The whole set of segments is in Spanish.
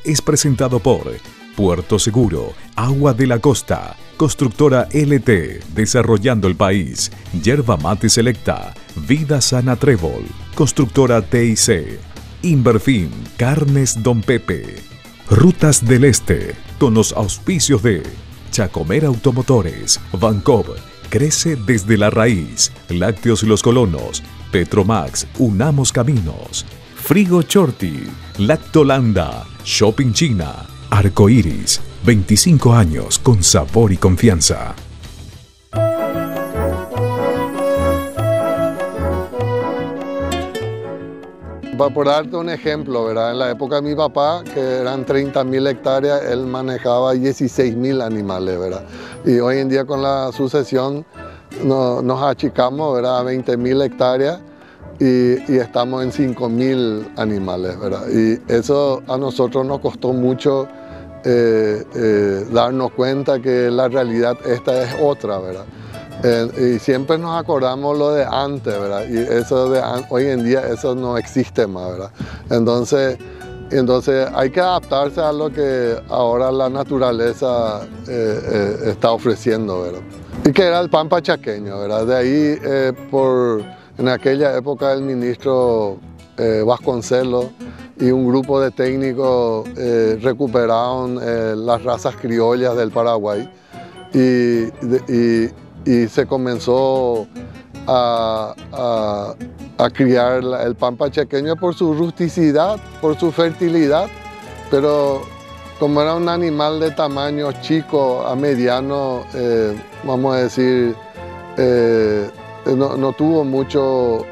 es presentado por Puerto Seguro, Agua de la Costa, Constructora LT, Desarrollando el País, Yerba Mate Selecta, Vida Sana Trébol, Constructora TIC, Inverfin, Carnes Don Pepe, Rutas del Este, con los auspicios de Chacomer Automotores, Vancov, Crece desde la raíz, Lácteos Los Colonos, Petromax, Unamos Caminos, Frigo Chorti, Lactolanda, Shopping China, Arcoiris, 25 años con sabor y confianza. Por darte un ejemplo, ¿verdad? En la época de mi papá, que eran 30.000 hectáreas, él manejaba 16.000 animales, ¿verdad? Y hoy en día con la sucesión nos achicamos, ¿verdad? A 20.000 hectáreas y estamos en 5.000 animales, ¿verdad? Y eso a nosotros nos costó mucho darnos cuenta que la realidad esta es otra, ¿verdad? Y siempre nos acordamos lo de antes, ¿verdad? Y eso hoy en día eso no existe más, ¿verdad? Entonces hay que adaptarse a lo que ahora la naturaleza está ofreciendo, ¿verdad? Y que era el pampa chaqueño, ¿verdad? De ahí, en aquella época el ministro Vasconcelos y un grupo de técnicos recuperaron las razas criollas del Paraguay y se comenzó a criar el pampa chaqueño por su rusticidad, por su fertilidad, pero como era un animal de tamaño chico a mediano, vamos a decir, no tuvo mucho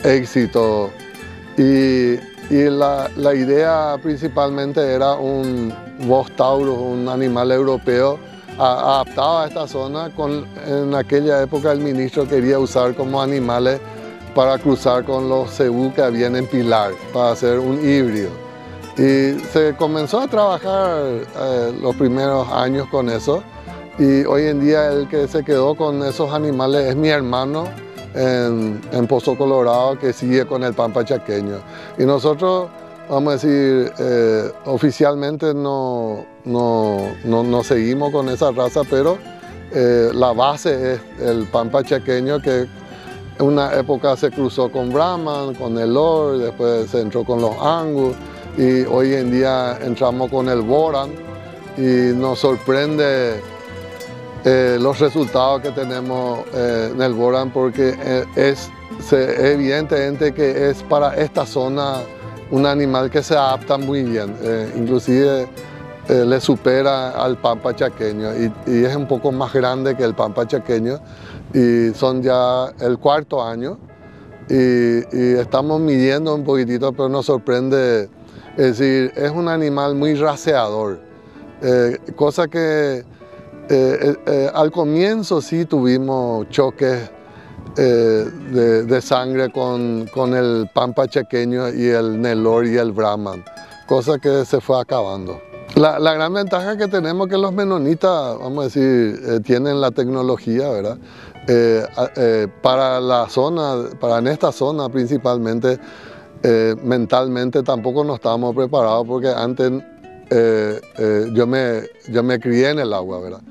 éxito. Y la idea principalmente era un Bos taurus, un animal europeo adaptado a esta zona. En aquella época el ministro quería usar como animales para cruzar con los cebú que habían en Pilar, para hacer un híbrido. Y se comenzó a trabajar los primeros años con eso, y hoy en día el que se quedó con esos animales es mi hermano en Pozo Colorado, que sigue con el pampa chaqueño. Y nosotros, vamos a decir, oficialmente no seguimos con esa raza, pero la base es el pampa chaqueño, que en una época se cruzó con Brahman, con el Lord, después se entró con los Angus, y hoy en día entramos con el Boran, y nos sorprende los resultados que tenemos en el Boran, porque es evidentemente que es para esta zona un animal que se adapta muy bien, inclusive le supera al pampa chaqueño y es un poco más grande que el pampa chaqueño, y son ya el 4.º año y estamos midiendo un poquitito, pero nos sorprende. Es decir, es un animal muy raceador, cosa que al comienzo sí tuvimos choques de sangre con el pampa chaqueño y el Nelore y el Brahman, cosa que se fue acabando. La gran ventaja que tenemos es que los menonitas, vamos a decir, tienen la tecnología, ¿verdad? Para la zona, en esta zona principalmente, mentalmente tampoco no estábamos preparados, porque antes yo me crié en el agua, ¿verdad?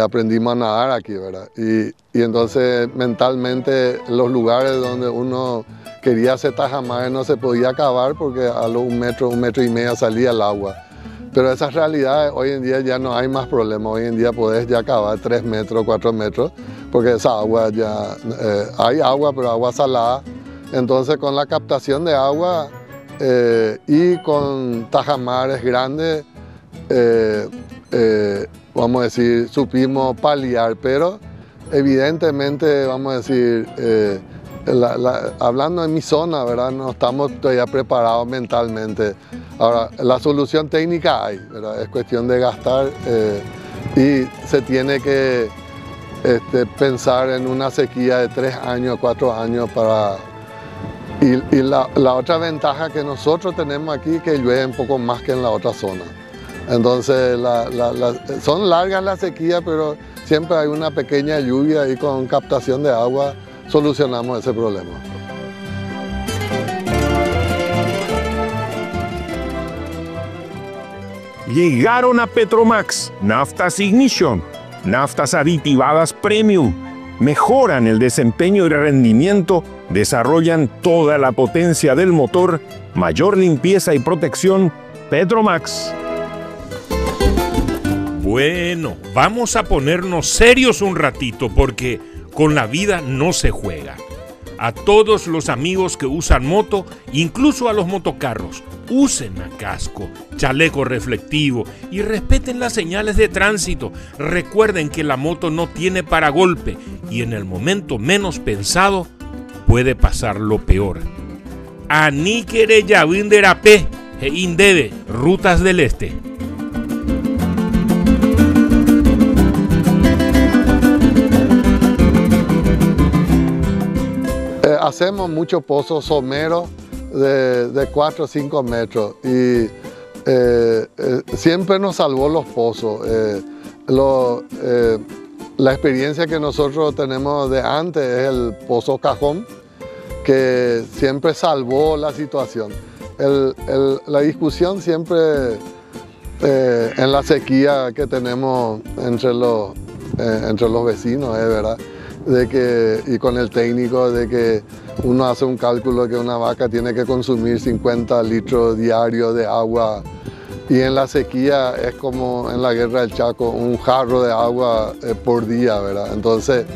Aprendimos a nadar aquí, ¿verdad? Y entonces mentalmente los lugares donde uno quería hacer tajamares no se podía acabar, porque a los 1 metro y medio salía el agua. Pero esas realidades hoy en día ya no hay más problemas. Hoy en día podés ya acabar 3 metros, 4 metros, porque esa agua ya, hay agua, pero agua salada. Entonces con la captación de agua y con tajamares grandes, vamos a decir, supimos paliar, pero evidentemente, vamos a decir, hablando de mi zona, ¿verdad? No estamos todavía preparados mentalmente. Ahora, la solución técnica hay, ¿verdad? Es cuestión de gastar y se tiene que pensar en una sequía de 3 años, 4 años para... Y la otra ventaja que nosotros tenemos aquí es que llueve un poco más que en la otra zona. Entonces, son largas las sequías, pero siempre hay una pequeña lluvia, y con captación de agua solucionamos ese problema. Llegaron a Petromax, naftas Ignition, naftas aditivadas Premium. Mejoran el desempeño y rendimiento, desarrollan toda la potencia del motor, mayor limpieza y protección. Petromax. Bueno, vamos a ponernos serios un ratito porque con la vida no se juega. A todos los amigos que usan moto, incluso a los motocarros, usen casco, chaleco reflectivo y respeten las señales de tránsito. Recuerden que la moto no tiene paragolpe y en el momento menos pensado puede pasar lo peor. Aníquere Yavinderapé e Indebe, Rutas del Este. Hacemos muchos pozos someros de 4 o 5 metros y siempre nos salvó los pozos. La experiencia que nosotros tenemos de antes es el pozo cajón, que siempre salvó la situación. La discusión siempre en la sequía que tenemos entre los vecinos, ¿verdad? Y con el técnico, de que uno hace un cálculo que una vaca tiene que consumir 50 litros diarios de agua y en la sequía es como en la guerra del Chaco, un jarro de agua por día, ¿verdad? Entonces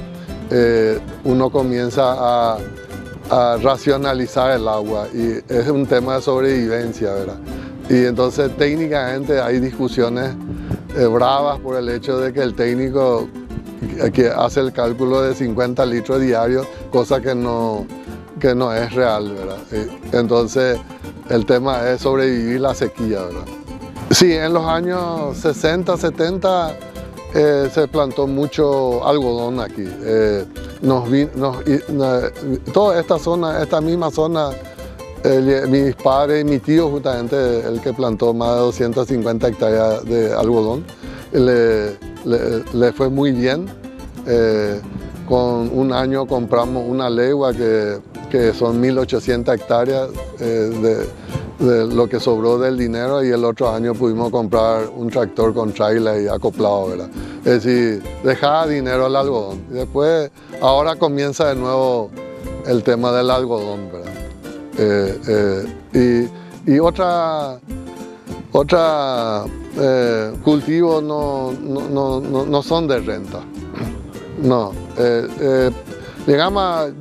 uno comienza a racionalizar el agua y es un tema de sobrevivencia, ¿verdad? Y entonces técnicamente hay discusiones bravas por el hecho de que el técnico que hace el cálculo de 50 litros diarios, cosa que no es real, ¿verdad? Entonces el tema es sobrevivir la sequía, ¿verdad? Sí, en los años 60, 70 se plantó mucho algodón aquí. Toda esta zona, esta misma zona, mis padres y mi tío justamente, el que plantó más de 250 hectáreas de algodón, le fue muy bien. Con un año compramos una legua que son 1.800 hectáreas de lo que sobró del dinero, y el otro año pudimos comprar un tractor con trailer y acoplado, ¿verdad? Es decir, dejaba dinero al algodón. Y después, ahora comienza de nuevo el tema del algodón, ¿verdad? Y otra cultivos no son de renta. No.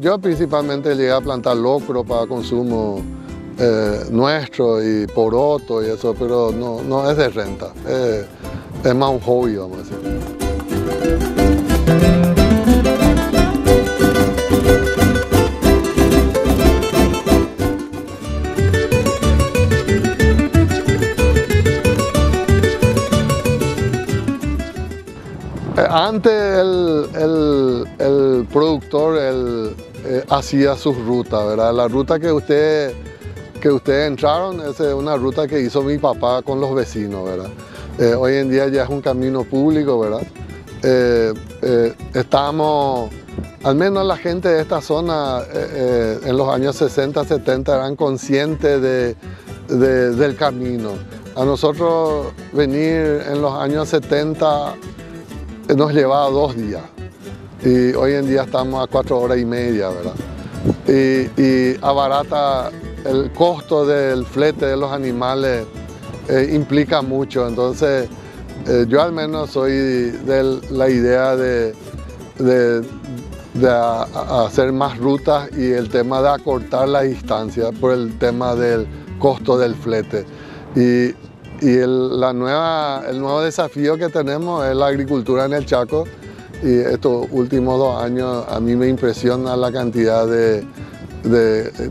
Yo principalmente llegué a plantar locro para consumo nuestro y poroto y eso, pero no es de renta. Es más un hobby, vamos a decir. Antes el productor hacía sus rutas, ¿verdad? La ruta que ustedes entraron es una ruta que hizo mi papá con los vecinos, ¿verdad? Hoy en día ya es un camino público, ¿verdad? Estamos, al menos la gente de esta zona en los años 60, 70 eran conscientes del camino. A nosotros venir en los años 70 nos llevaba 2 días y hoy en día estamos a 4 horas y media, ¿verdad? Y abarata el costo del flete de los animales, implica mucho. Entonces yo al menos soy de la idea de hacer más rutas y el tema de acortar la distancia por el tema del costo del flete. El nuevo desafío que tenemos es la agricultura en el Chaco, y estos últimos 2 años a mí me impresiona la cantidad de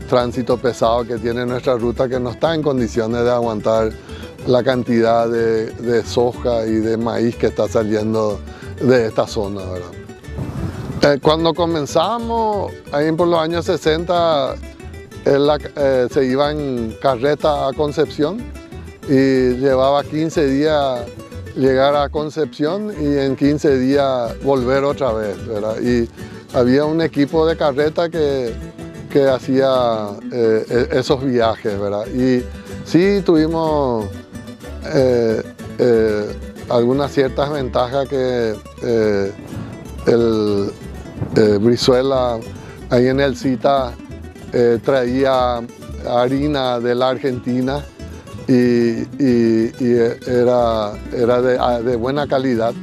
tránsito pesado que tiene nuestra ruta, que no está en condiciones de aguantar la cantidad de soja y de maíz que está saliendo de esta zona, ¿verdad? Cuando comenzamos, ahí por los años 60, se iba en carreta a Concepción y llevaba 15 días llegar a Concepción y en 15 días volver otra vez, ¿verdad? Y había un equipo de carreta que hacía esos viajes, ¿verdad? Y sí tuvimos algunas ciertas ventajas que el Brizuela ahí en el CITA traía harina de la Argentina y era de buena calidad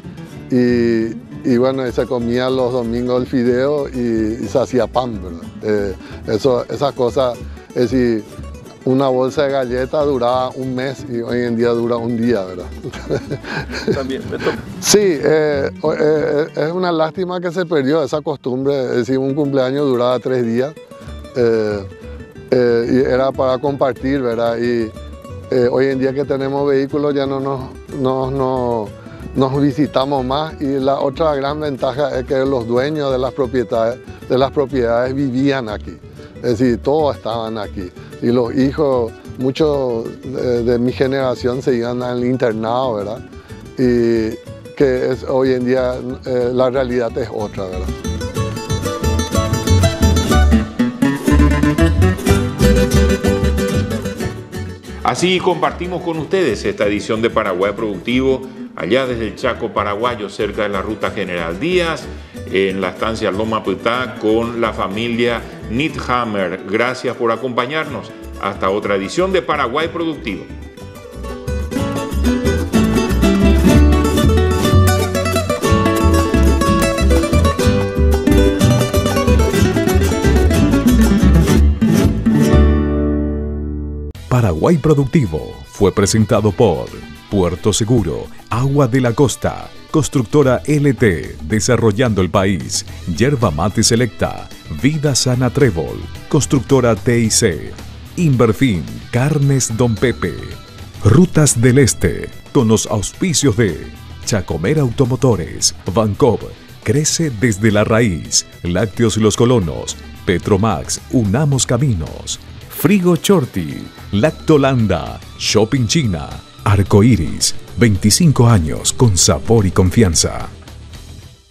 y bueno, se comía los domingos el fideo y se hacía pan, ¿verdad? Esas cosas, es decir, una bolsa de galletas duraba un mes y hoy en día dura un día, ¿verdad? También, Beto. Sí, es una lástima que se perdió esa costumbre, es decir, un cumpleaños duraba 3 días y era para compartir, ¿verdad? Y hoy en día que tenemos vehículos ya no nos visitamos más y la otra gran ventaja es que los dueños de las propiedades vivían aquí, es decir, todos estaban aquí. Y los hijos, muchos de mi generación se iban al internado, ¿verdad? Y que hoy en día la realidad es otra, ¿verdad? Así compartimos con ustedes esta edición de Paraguay Productivo, allá desde el Chaco paraguayo, cerca de la Ruta General Díaz, en la estancia Loma Putá, con la familia Nithammer. Gracias por acompañarnos. Hasta otra edición de Paraguay Productivo. Paraguay Productivo fue presentado por Puerto Seguro, Agua de la Costa, Constructora LT, Desarrollando el País, Yerba Mate Selecta, Vida Sana Trébol, Constructora TIC, Inverfin, Carnes Don Pepe, Rutas del Este, con los auspicios de Chacomer Automotores, Vancov, Crece desde la raíz, Lácteos Los Colonos, Petromax, Unamos Caminos, Frigo Chorti, Lactolanda, Shopping China, Arcoiris, 25 años con sabor y confianza.